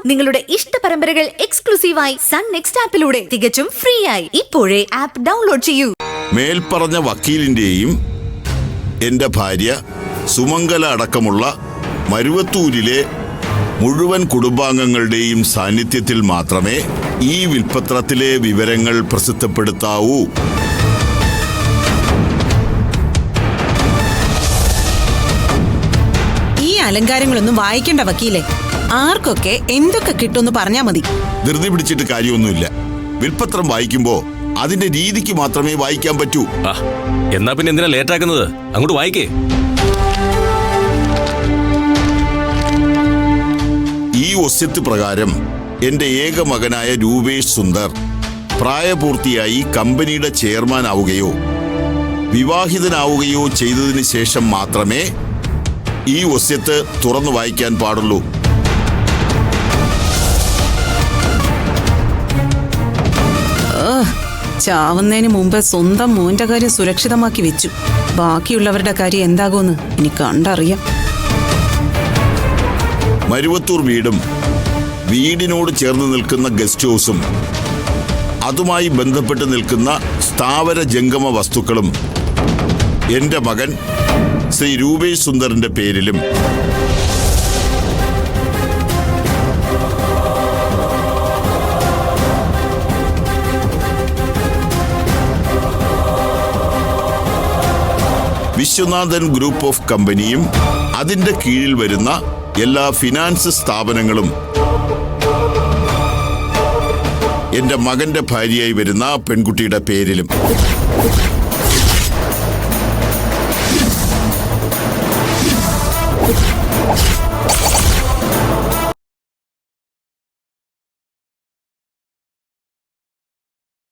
നിങ്ങളുടെ ഇഷ്ട പരമ്പരകൾ എക്സ്ക്ലൂസീവായി സൺ നെക്സ്റ്റ് ആപ്പിലൂടെ തികച്ചും ഫ്രീ ആയി ഇപ്പോഴേ ആപ്പ് ഡൗൺലോഡ് ചെയ്യൂ. മേൽപ്പറഞ്ഞ വക്കീലിന്റെയും എന്റെ ഭാര്യ സുമംഗല അടക്കമുള്ള മരുവത്തൂരിലെ മുഴുവൻ കുടുംബാംഗങ്ങളുടെയും സാന്നിധ്യത്തിൽ മാത്രമേ ഈ വിൽപ്പത്രത്തിലെ വിവരങ്ങൾ പ്രസിദ്ധപ്പെടുത്താവൂ. ഈ അലങ്കാരങ്ങളൊന്നും വായിക്കേണ്ട വക്കീലെ. ആർക്കൊക്കെ എന്തൊക്കെ കിട്ടുമെന്ന് പറഞ്ഞാ മതി. ധൃതി പിടിച്ചിട്ട് കാര്യമൊന്നുമില്ല. വിൽപ്പത്രം വായിക്കുമ്പോ അതിന്റെ രീതിക്ക് മാത്രമേ വായിക്കാൻ പറ്റൂ. എന്നാ പിന്നെ എന്തിനാ ലേറ്റ് ആക്കുന്നത്? അങ്ങോട്ട് വായിക്കേ. ഈ ഒസ്യത്ത് പ്രകാരം എന്റെ ഏക മകനായ രൂപേഷ് സുന്ദർ പ്രായപൂർത്തിയായി കമ്പനിയുടെ ചെയർമാൻ ആവുകയോ വിവാഹിതനാവുകയോ ചെയ്തതിന് ശേഷം മാത്രമേ ഈ ഒസ്യത്ത് തുറന്നു വായിക്കാൻ പാടുള്ളൂ. ചാവുന്നതിന് മുമ്പ് സ്വന്തം മോന്റെ കാര്യം സുരക്ഷിതമാക്കി വെച്ചു. ബാക്കിയുള്ളവരുടെ കാര്യം എന്താകുമെന്ന് എനിക്ക് കണ്ടറിയാം. മരുവത്തൂർ വീടും വീടിനോട് ചേർന്ന് നിൽക്കുന്ന ഗസ്റ്റ് ഹൗസും അതുമായി ബന്ധപ്പെട്ട് നിൽക്കുന്ന സ്ഥാവര ജംഗമ വസ്തുക്കളും എന്റെ മകൻ ശ്രീ രൂപേഷ് സുന്ദറിന്റെ പേരിലും വിശ്വനാഥൻ ഗ്രൂപ്പ് ഓഫ് കമ്പനിയും അതിന്റെ കീഴിൽ വരുന്ന എല്ലാ ഫിനാൻസ് സ്ഥാപനങ്ങളും എന്റെ മകന്റെ ഭാര്യയായി വരുന്ന പെൺകുട്ടിയുടെ പേരിലും.